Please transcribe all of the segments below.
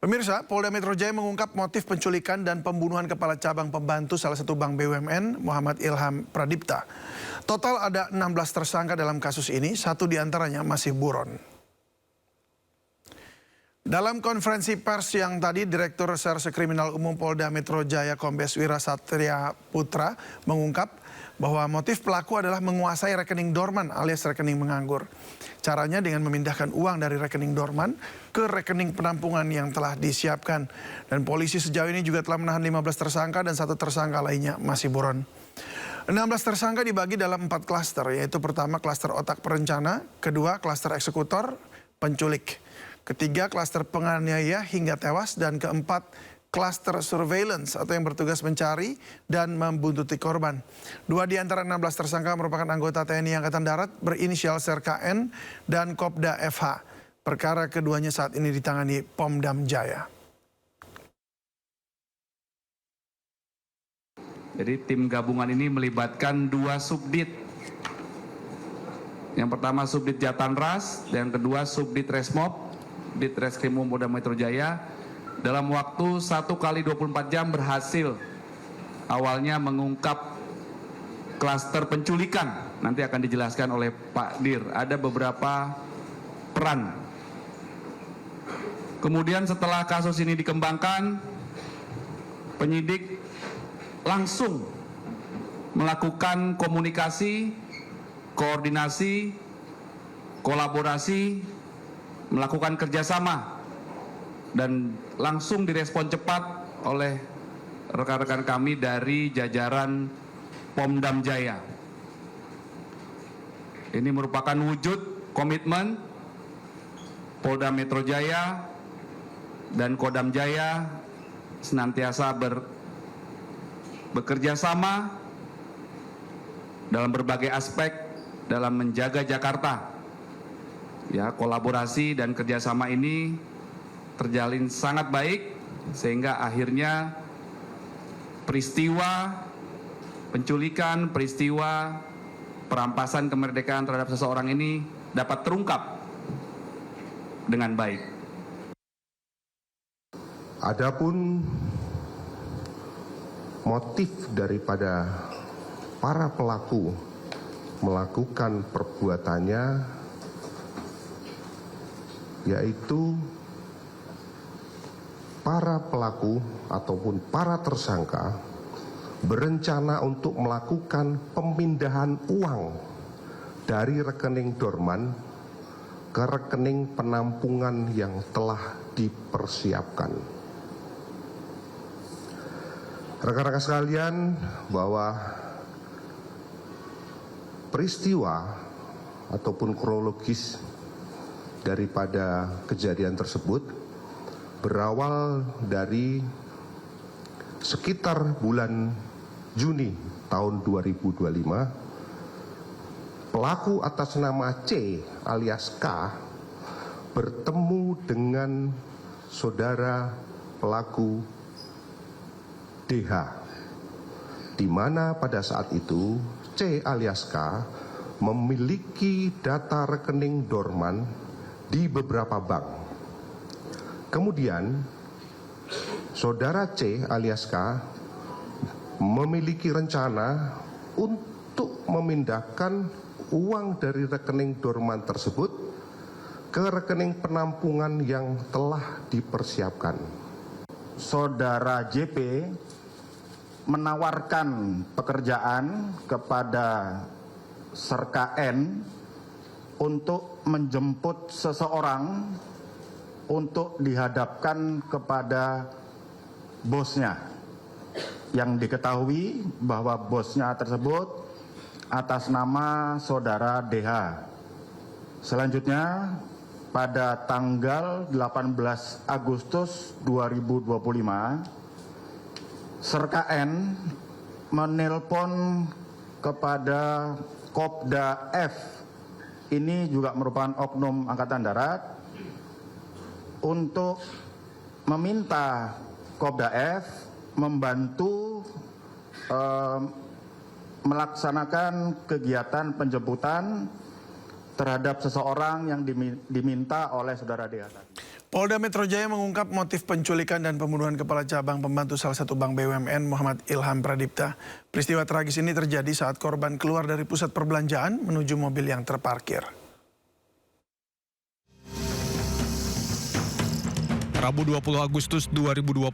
Pemirsa, Polda Metro Jaya mengungkap motif penculikan dan pembunuhan kepala cabang pembantu salah satu bank BUMN, Muhammad Ilham Pradipta. Total ada 16 tersangka dalam kasus ini, satu diantaranya masih buron. Dalam konferensi pers yang tadi, Direktur Reserse Kriminal Umum Polda Metro Jaya Kombes Wira Satria Putra mengungkap bahwa motif pelaku adalah menguasai rekening dorman alias rekening menganggur. Caranya dengan memindahkan uang dari rekening dorman ke rekening penampungan yang telah disiapkan. Dan polisi sejauh ini juga telah menahan 15 tersangka dan satu tersangka lainnya masih buron. 16 tersangka dibagi dalam 4 klaster, yaitu pertama klaster otak perencana, kedua klaster eksekutor, penculik, ketiga klaster penganiaya hingga tewas, dan keempat klaster surveillance atau yang bertugas mencari dan membuntuti korban. Dua di antara 16 tersangka merupakan anggota TNI Angkatan Darat berinisial SERKN dan Kopda FH. Perkara keduanya saat ini ditangani Pomdam Jaya. Jadi tim gabungan ini melibatkan 2 subdit. Yang pertama subdit Jatanras, dan yang kedua subdit Resmob, Dit Reskrimum Polda Metro Jaya. Dalam waktu 1 kali 24 jam berhasil awalnya mengungkap klaster penculikan. Nanti akan dijelaskan oleh Pak Dir. Ada beberapa peran. Kemudian setelah kasus ini dikembangkan, penyidik langsung melakukan komunikasi, koordinasi, kolaborasi, melakukan kerjasama, dan langsung direspon cepat oleh rekan-rekan kami dari jajaran Pomdam Jaya. Ini merupakan wujud komitmen Polda Metro Jaya dan Kodam Jaya senantiasa bekerja sama dalam berbagai aspek dalam menjaga Jakarta. Ya, kolaborasi dan kerjasama ini terjalin sangat baik sehingga akhirnya peristiwa penculikan, peristiwa perampasan kemerdekaan terhadap seseorang ini dapat terungkap dengan baik. Adapun motif daripada para pelaku melakukan perbuatannya yaitu para pelaku ataupun para tersangka berencana untuk melakukan pemindahan uang dari rekening dorman ke rekening penampungan yang telah dipersiapkan. Rekan-rekan sekalian, bahwa peristiwa ataupun kronologis daripada kejadian tersebut berawal dari sekitar bulan Juni tahun 2025, pelaku atas nama C alias K bertemu dengan saudara pelaku DH, di mana pada saat itu C alias K memiliki data rekening dorman di beberapa bank. Kemudian saudara C alias K memiliki rencana untuk memindahkan uang dari rekening dorman tersebut ke rekening penampungan yang telah dipersiapkan. Saudara JP menawarkan pekerjaan kepada SERKN untuk menjemput seseorang untuk dihadapkan kepada bosnya, yang diketahui bahwa bosnya tersebut atas nama saudara DH. Selanjutnya pada tanggal 18 Agustus 2025 SERKN menelpon kepada Kopda F, ini juga merupakan oknum Angkatan Darat, untuk meminta Kopda F membantu melaksanakan kegiatan penjemputan terhadap seseorang yang diminta oleh saudara DH. Polda Metro Jaya mengungkap motif penculikan dan pembunuhan kepala cabang pembantu salah satu bank BUMN Muhammad Ilham Pradipta. Peristiwa tragis ini terjadi saat korban keluar dari pusat perbelanjaan menuju mobil yang terparkir. Rabu 20 Agustus 2025,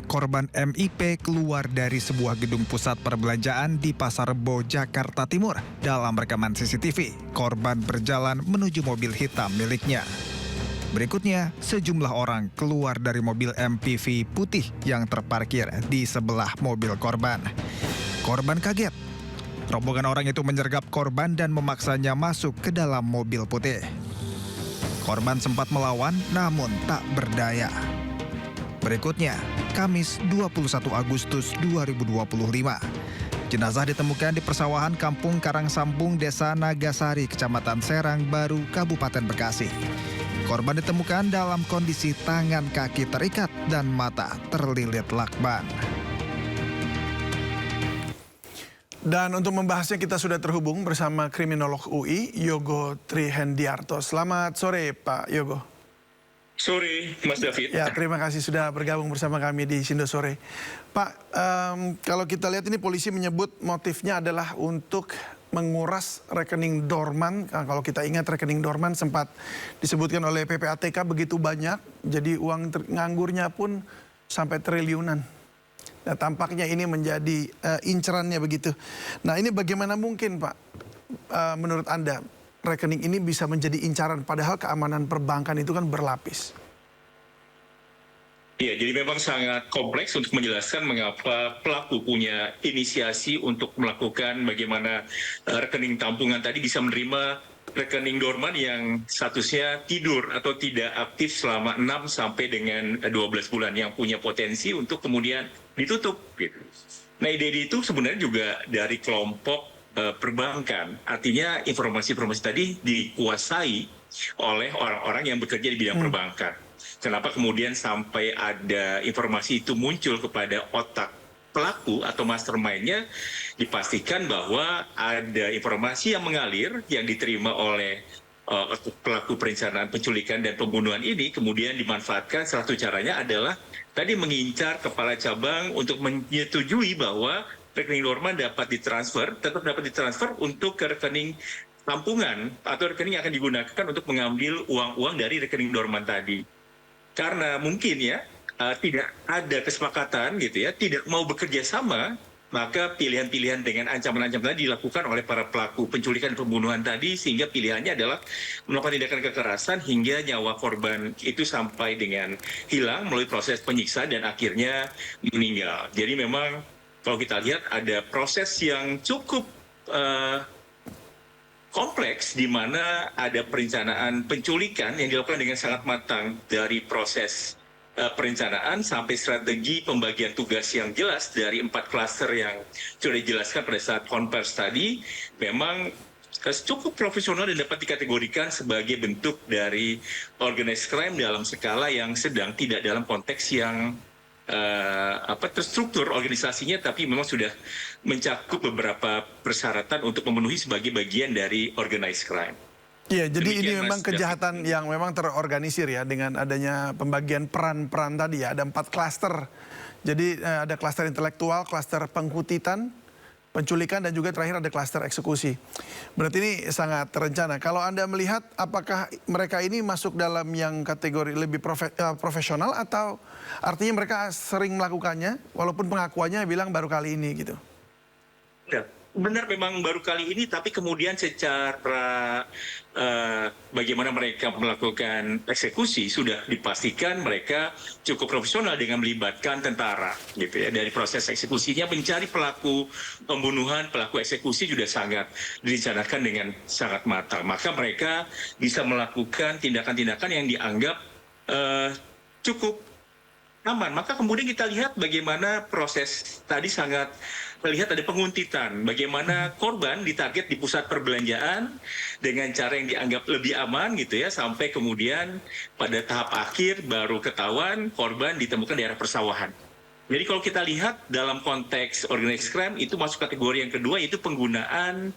korban MIP keluar dari sebuah gedung pusat perbelanjaan di Pasar Rebo, Jakarta Timur. Dalam rekaman CCTV, korban berjalan menuju mobil hitam miliknya. Berikutnya, sejumlah orang keluar dari mobil MPV putih yang terparkir di sebelah mobil korban. Korban kaget. Rombongan orang itu menyergap korban dan memaksanya masuk ke dalam mobil putih. Korban sempat melawan namun tak berdaya. Berikutnya, Kamis 21 Agustus 2025. Jenazah ditemukan di persawahan Kampung Karangsambung, Desa Nagasari, Kecamatan Serang Baru, Kabupaten Bekasi. Korban ditemukan dalam kondisi tangan kaki terikat dan mata terlilit lakban. Dan untuk membahasnya kita sudah terhubung bersama kriminolog UI, Yogo Trihendiarto. Selamat sore Pak Yogo. Sore Mas David. Ya, terima kasih sudah bergabung bersama kami di Sindo Sore. Pak, kalau kita lihat ini polisi menyebut motifnya adalah untuk menguras rekening dorman. Kalau kita ingat rekening dorman sempat disebutkan oleh PPATK begitu banyak, jadi uang nganggurnya pun sampai triliunan. Nah, tampaknya ini menjadi incerannya begitu. Nah, ini bagaimana mungkin Pak, menurut Anda rekening ini bisa menjadi incaran padahal keamanan perbankan itu kan berlapis? Ya, jadi memang sangat kompleks untuk menjelaskan mengapa pelaku punya inisiasi untuk melakukan bagaimana rekening tampungan tadi bisa menerima rekening dorman yang statusnya tidur atau tidak aktif selama 6 sampai dengan 12 bulan yang punya potensi untuk kemudian ditutup. Gitu. Nah, ide itu sebenarnya juga dari kelompok perbankan. Artinya informasi-informasi tadi dikuasai oleh orang-orang yang bekerja di bidang perbankan. Kenapa kemudian sampai ada informasi itu muncul kepada otak pelaku atau mastermind-nya, dipastikan bahwa ada informasi yang mengalir yang diterima oleh pelaku perencanaan penculikan dan pembunuhan ini, kemudian dimanfaatkan. Salah satu caranya adalah tadi mengincar kepala cabang untuk menyetujui bahwa rekening dorman dapat ditransfer, tetap dapat ditransfer untuk ke rekening tampungan atau rekening yang akan digunakan untuk mengambil uang-uang dari rekening dorman tadi. Karena mungkin ya tidak ada kesepakatan gitu ya, tidak mau bekerja sama, maka pilihan-pilihan dengan ancaman-ancaman tadi dilakukan oleh para pelaku penculikan dan pembunuhan tadi, sehingga pilihannya adalah melakukan tindakan kekerasan hingga nyawa korban itu sampai dengan hilang melalui proses penyiksaan dan akhirnya meninggal. Jadi memang kalau kita lihat ada proses yang cukup kompleks di mana ada perencanaan penculikan yang dilakukan dengan sangat matang dari proses perencanaan sampai strategi pembagian tugas yang jelas dari 4 klaster yang sudah dijelaskan pada saat konvers tadi, memang cukup profesional dan dapat dikategorikan sebagai bentuk dari organized crime dalam skala yang sedang, tidak dalam konteks yang terstruktur organisasinya, tapi memang sudah mencakup beberapa persyaratan untuk memenuhi sebagai bagian dari organized crime. Iya, jadi Demikian, ini memang Mas kejahatan David. yang memang terorganisir ya dengan adanya pembagian peran-peran tadi ya. Ada 4 klaster. Jadi ada klaster intelektual, klaster pengkutitan, penculikan, dan juga terakhir ada klaster eksekusi. Berarti ini sangat terencana. Kalau Anda melihat apakah mereka ini masuk dalam yang kategori lebih profesional atau artinya mereka sering melakukannya walaupun pengakuannya bilang baru kali ini gitu? Ya, benar memang baru kali ini, tapi kemudian secara bagaimana mereka melakukan eksekusi sudah dipastikan mereka cukup profesional dengan melibatkan tentara, gitu ya. Dari proses eksekusinya mencari pelaku pembunuhan, pelaku eksekusi juga sangat direncanakan dengan sangat matang. Maka mereka bisa melakukan tindakan-tindakan yang dianggap cukup aman. Maka kemudian kita lihat bagaimana proses tadi sangat terlihat ada penguntitan. Bagaimana korban ditarget di pusat perbelanjaan dengan cara yang dianggap lebih aman gitu ya, sampai kemudian pada tahap akhir baru ketahuan korban ditemukan di daerah persawahan. Jadi kalau kita lihat dalam konteks organized crime itu masuk kategori yang kedua, yaitu penggunaan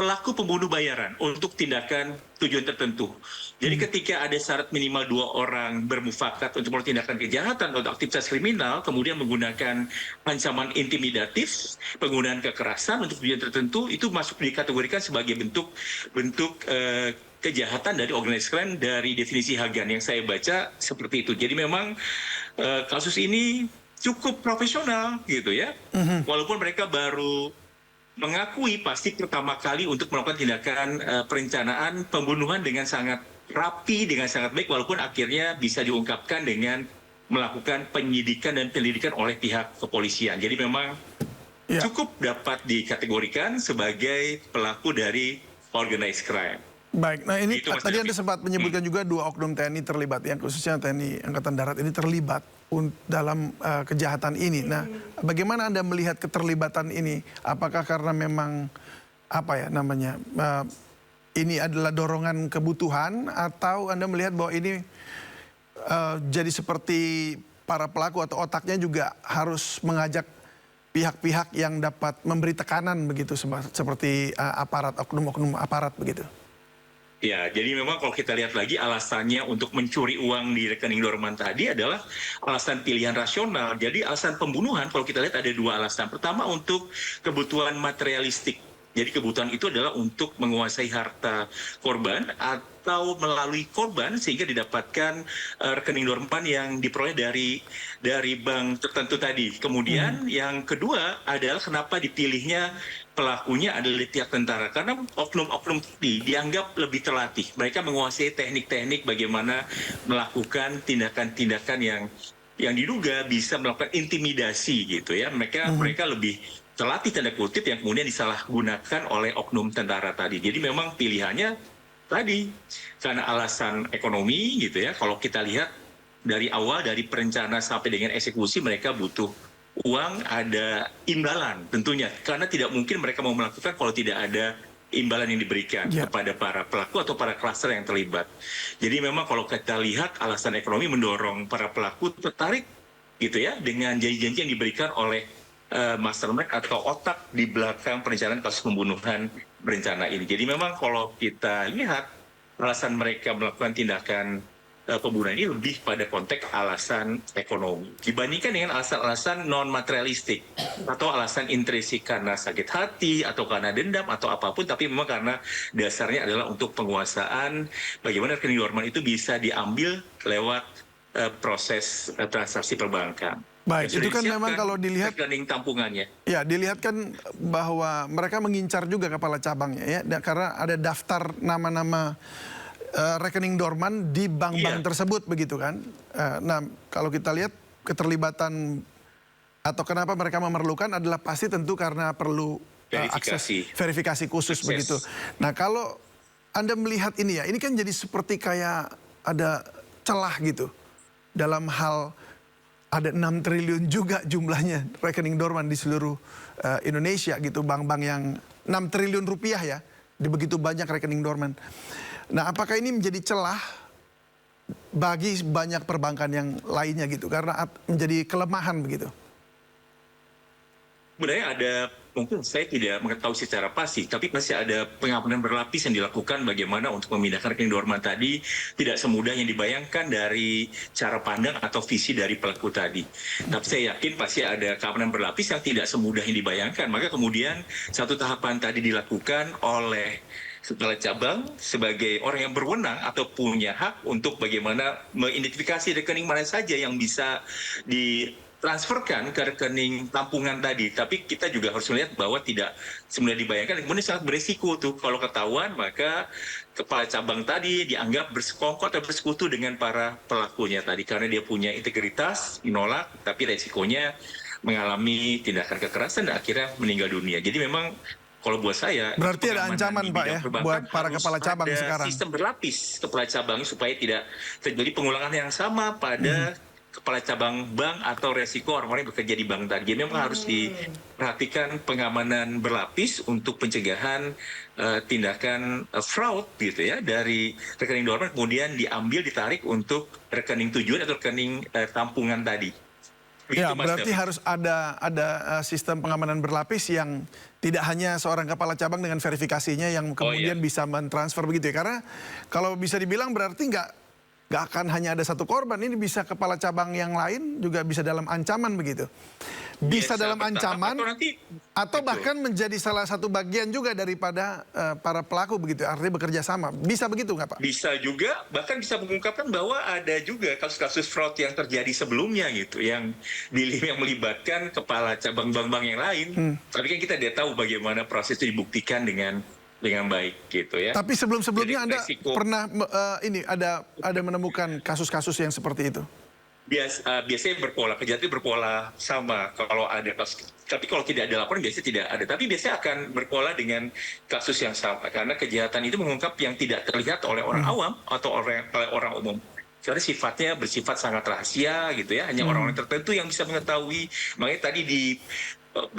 pelaku pembunuh bayaran untuk tindakan tujuan tertentu. Jadi ketika ada syarat minimal 2 orang bermufakat untuk melakukan tindakan kejahatan atau aktivitas kriminal, kemudian menggunakan ancaman intimidatif, penggunaan kekerasan untuk tujuan tertentu, itu masuk dikategorikan sebagai bentuk kejahatan dari organized crime dari definisi Hagan yang saya baca seperti itu. Jadi memang kasus ini cukup profesional gitu ya. Walaupun mereka baru mengakui pasti pertama kali untuk melakukan tindakan perencanaan pembunuhan dengan sangat rapi, dengan sangat baik, walaupun akhirnya bisa diungkapkan dengan melakukan penyidikan dan penyelidikan oleh pihak kepolisian. Jadi memang cukup dapat dikategorikan sebagai pelaku dari organized crime. Baik, nah ini Itu, Mas tadi David. Anda sempat menyebutkan juga 2 oknum TNI terlibat, yang khususnya TNI Angkatan Darat ini terlibat dalam kejahatan ini. Nah, bagaimana Anda melihat keterlibatan ini? Apakah karena memang ini adalah dorongan kebutuhan, atau Anda melihat bahwa ini jadi seperti para pelaku atau otaknya juga harus mengajak pihak-pihak yang dapat memberi tekanan begitu, seperti aparat, oknum-oknum aparat begitu? Ya, jadi memang kalau kita lihat lagi alasannya untuk mencuri uang di rekening dorman tadi adalah alasan pilihan rasional. Jadi alasan pembunuhan kalau kita lihat ada 2 alasan. Pertama untuk kebutuhan materialistik. Jadi kebutuhan itu adalah untuk menguasai harta korban atau melalui korban sehingga didapatkan rekening dorman yang diperoleh dari bank tertentu tadi. Kemudian yang kedua adalah kenapa dipilihnya pelakunya adalah pihak tentara, karena oknum-oknum tadi dianggap lebih terlatih. Mereka menguasai teknik-teknik bagaimana melakukan tindakan-tindakan yang diduga bisa melakukan intimidasi gitu ya. Mereka lebih terlatih tanda kutip yang kemudian disalahgunakan oleh oknum tentara tadi. Jadi memang pilihannya tadi karena alasan ekonomi gitu ya. Kalau kita lihat dari awal dari perencana sampai dengan eksekusi mereka butuh uang, ada imbalan tentunya, karena tidak mungkin mereka mau melakukan kalau tidak ada imbalan yang diberikan kepada para pelaku atau para klaster yang terlibat. Jadi memang kalau kita lihat alasan ekonomi mendorong para pelaku tertarik gitu ya dengan janji-janji yang diberikan oleh mastermind atau otak di belakang perencanaan kasus pembunuhan berencana ini. Jadi memang kalau kita lihat alasan mereka melakukan tindakan pembunuhan ini lebih pada konteks alasan ekonomi dibandingkan dengan alasan-alasan non materialistik atau alasan intrinsik karena sakit hati atau karena dendam atau apapun, tapi memang karena dasarnya adalah untuk penguasaan bagaimana rekening dorman itu bisa diambil lewat proses transaksi perbankan. Baik, itu kan memang kalau dilihat rekening tampungannya. Ya, dilihat kan bahwa mereka mengincar juga kepala cabangnya ya, karena ada daftar nama-nama rekening dorman di bank-bank tersebut begitu kan. Nah, kalau kita lihat keterlibatan atau kenapa mereka memerlukan adalah pasti tentu karena perlu akses verifikasi khusus begitu. Nah, kalau Anda melihat ini ya, ini kan jadi seperti kayak ada celah gitu dalam hal ada 6 triliun juga jumlahnya rekening dorman di seluruh Indonesia gitu, bank-bank yang 6 triliun rupiah ya, di begitu banyak rekening dorman. Nah, apakah ini menjadi celah bagi banyak perbankan yang lainnya gitu, karena menjadi kelemahan begitu? Sebenarnya ada, mungkin saya tidak mengetahui secara pasti, tapi masih ada pengamanan berlapis yang dilakukan bagaimana untuk memindahkan rekening dorman tadi tidak semudah yang dibayangkan dari cara pandang atau visi dari pelaku tadi. Tapi saya yakin pasti ada keamanan berlapis yang tidak semudah yang dibayangkan. Maka kemudian satu tahapan tadi dilakukan oleh kepala cabang sebagai orang yang berwenang atau punya hak untuk bagaimana mengidentifikasi rekening mana saja yang bisa ditransferkan ke rekening tampungan tadi. Tapi kita juga harus melihat bahwa tidak semudah dibayangkan, kemudian sangat beresiko tuh kalau ketahuan, maka kepala cabang tadi dianggap bersekongkol atau bersekutu dengan para pelakunya tadi karena dia punya integritas, menolak, tapi resikonya mengalami tindakan kekerasan dan akhirnya meninggal dunia. Jadi memang kalau buat saya, berarti ada ancaman Pak ya buat para kepala cabang sekarang. Sistem berlapis kepala cabang supaya tidak terjadi pengulangan yang sama pada kepala cabang bank atau resiko orang-orang yang bekerja di bank tadi. Jadi memang harus diperhatikan pengamanan berlapis untuk pencegahan tindakan fraud gitu ya dari rekening dorman kemudian diambil ditarik untuk rekening tujuan atau rekening tampungan tadi. Begitu, Ya, Mas berarti David. harus ada sistem pengamanan berlapis yang tidak hanya seorang kepala cabang dengan verifikasinya yang kemudian bisa mentransfer begitu ya. Karena kalau bisa dibilang berarti nggak akan hanya ada satu korban, ini bisa kepala cabang yang lain juga bisa dalam ancaman begitu. Bisa Biasa dalam bertahap ancaman atau nanti atau betul. bahkan menjadi salah satu bagian juga daripada para pelaku begitu, artinya bekerja sama. Bisa begitu nggak Pak? Bisa juga, bahkan bisa mengungkapkan bahwa ada juga kasus-kasus fraud yang terjadi sebelumnya gitu, yang melibatkan kepala cabang bank-bank yang lain. Tapi kan kita tidak tahu bagaimana proses itu dibuktikan dengan baik gitu ya. Tapi sebelum-sebelumnya Jadi Anda resiko- pernah ada menemukan kasus-kasus yang seperti itu? Biasanya berpola, kejahatan berpola sama kalau ada kasus. Tapi kalau tidak ada laporan biasanya tidak ada. Tapi biasanya akan berpola dengan kasus yang sama. Karena kejahatan itu mengungkap yang tidak terlihat oleh orang awam atau oleh orang umum. Karena sifatnya bersifat sangat rahasia gitu ya. Hanya orang-orang tertentu yang bisa mengetahui. Makanya tadi di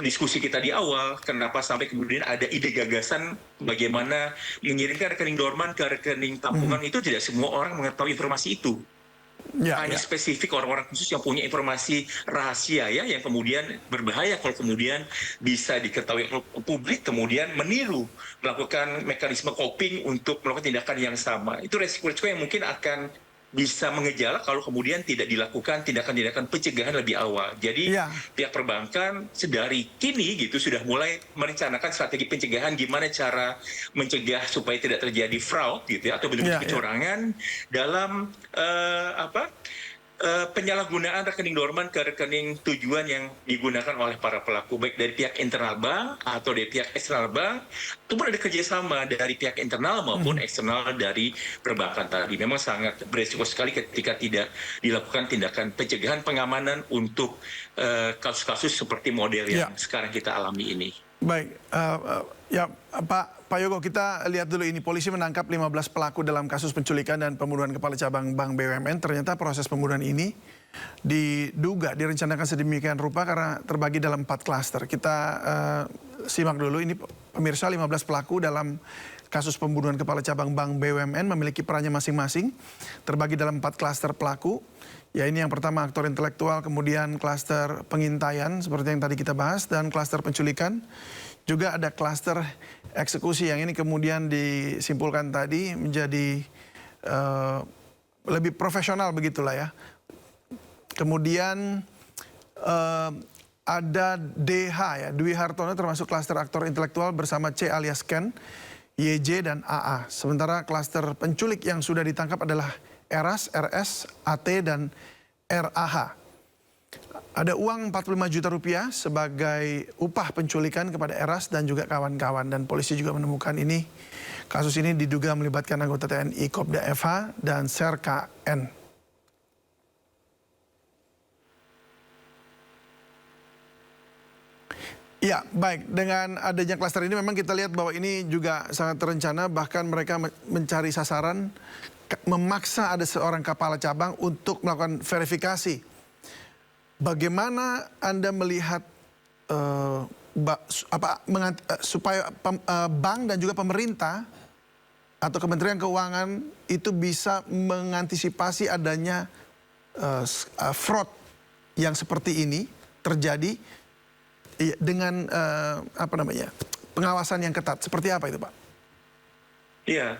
diskusi kita di awal, kenapa sampai kemudian ada ide gagasan bagaimana mengirimkan rekening dorman ke rekening tabungan itu tidak semua orang mengetahui informasi itu. Ya, Hanya spesifik orang-orang khusus yang punya informasi rahasia ya, yang kemudian berbahaya kalau kemudian bisa diketahui oleh publik, kemudian meniru, melakukan mekanisme coping untuk melakukan tindakan yang sama. Itu resiko-resiko yang mungkin akan bisa mengejala kalau kemudian tidak dilakukan tindakan-tindakan pencegahan lebih awal. Jadi Iya. pihak perbankan sedari kini gitu sudah mulai merencanakan strategi pencegahan, gimana cara mencegah supaya tidak terjadi fraud gitu ya, atau bentuk Iya, iya. kecurangan dalam penyalahgunaan rekening dorman ke rekening tujuan yang digunakan oleh para pelaku, baik dari pihak internal bank atau dari pihak eksternal bank, ataupun ada kerjasama dari pihak internal maupun eksternal dari perbankan tadi. Memang sangat beresiko sekali ketika tidak dilakukan tindakan pencegahan pengamanan untuk kasus-kasus seperti model yang sekarang kita alami ini. Baik, ya Pak Yogo, kita lihat dulu ini. Polisi menangkap 15 pelaku dalam kasus penculikan dan pembunuhan kepala cabang Bank BUMN. Ternyata proses pembunuhan ini direncanakan sedemikian rupa karena terbagi dalam 4 klaster. Kita simak dulu ini pemirsa, 15 pelaku dalam kasus pembunuhan kepala cabang Bank BUMN memiliki perannya masing-masing. Terbagi dalam 4 klaster pelaku. Ya, ini yang pertama aktor intelektual, kemudian klaster pengintaian seperti yang tadi kita bahas, dan klaster penculikan. Juga ada klaster eksekusi yang ini kemudian disimpulkan tadi menjadi lebih profesional begitulah ya. Kemudian ada DH ya, Dwi Hartono termasuk klaster aktor intelektual bersama C alias Ken, YJ dan AA. Sementara klaster penculik yang sudah ditangkap adalah Eras, RS, AT dan RAH. Ada uang 45 juta rupiah sebagai upah penculikan kepada Eras dan juga kawan-kawan. Dan polisi juga menemukan ini, kasus ini diduga melibatkan anggota TNI Kopda FH dan Serka N. Ya, baik. Dengan adanya klaster ini memang kita lihat bahwa ini juga sangat terencana. Bahkan mereka mencari sasaran, memaksa ada seorang kepala cabang untuk melakukan verifikasi. Bagaimana Anda melihat supaya bank dan juga pemerintah atau Kementerian Keuangan itu bisa mengantisipasi adanya fraud yang seperti ini terjadi dengan pengawasan yang ketat? Seperti apa itu, Pak? Ya,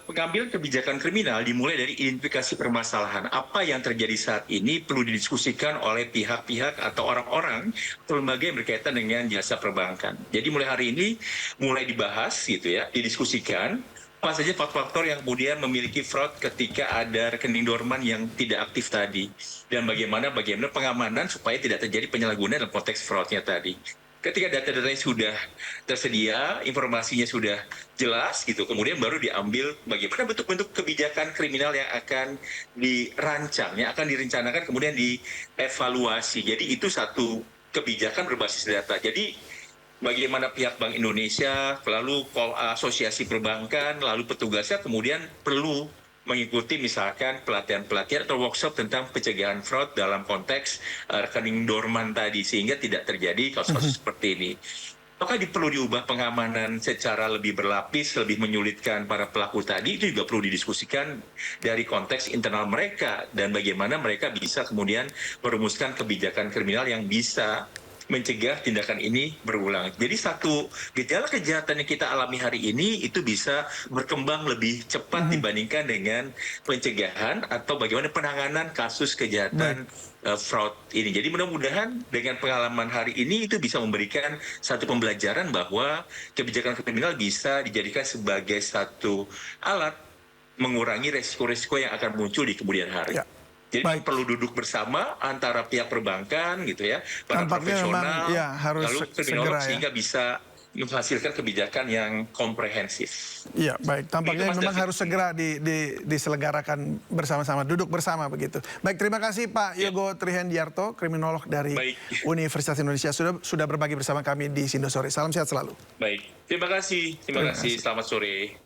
pengambilan kebijakan kriminal dimulai dari identifikasi permasalahan. Apa yang terjadi saat ini perlu didiskusikan oleh pihak-pihak atau orang-orang atau lembaga yang berkaitan dengan jasa perbankan. Jadi mulai hari ini mulai dibahas gitu ya, didiskusikan apa saja faktor-faktor yang kemudian memiliki fraud ketika ada rekening dorman yang tidak aktif tadi. Dan bagaimana pengamanan supaya tidak terjadi penyalahgunaan dalam konteks fraudnya tadi. Ketika data-datanya sudah tersedia, informasinya sudah jelas gitu, kemudian baru diambil bagaimana bentuk-bentuk kebijakan kriminal yang akan dirancang, yang akan direncanakan, kemudian dievaluasi. Jadi itu satu kebijakan berbasis data. Jadi bagaimana pihak Bank Indonesia, lalu asosiasi perbankan, lalu petugasnya kemudian perlu mengikuti misalkan pelatihan-pelatihan atau workshop tentang pencegahan fraud dalam konteks rekening dorman tadi, sehingga tidak terjadi kasus-kasus seperti ini. apakah perlu diubah pengamanan secara lebih berlapis, lebih menyulitkan para pelaku tadi, itu juga perlu didiskusikan dari konteks internal mereka dan bagaimana mereka bisa kemudian merumuskan kebijakan kriminal yang bisa mencegah tindakan ini berulang. Jadi satu gejala kejahatan yang kita alami hari ini itu bisa berkembang lebih cepat dibandingkan dengan pencegahan atau bagaimana penanganan kasus kejahatan fraud ini. Jadi mudah-mudahan dengan pengalaman hari ini itu bisa memberikan satu pembelajaran bahwa kebijakan kriminal bisa dijadikan sebagai satu alat mengurangi resiko-resiko yang akan muncul di kemudian hari. Ya. Jadi Baik. perlu duduk bersama antara pihak perbankan gitu ya, para Tampaknya memang, profesional, ya, harus lalu kriminolog segera ya. sehingga bisa menghasilkan kebijakan yang komprehensif. Iya, baik. Tampaknya Begitu, Mas memang David. harus segera diselenggarakan bersama-sama, duduk bersama begitu. Baik, terima kasih Pak Yogo Trihendiarto, kriminolog dari Baik. Universitas Indonesia sudah berbagi bersama kami di Sindo Sore. Salam sehat selalu. Baik, terima kasih. Selamat sore.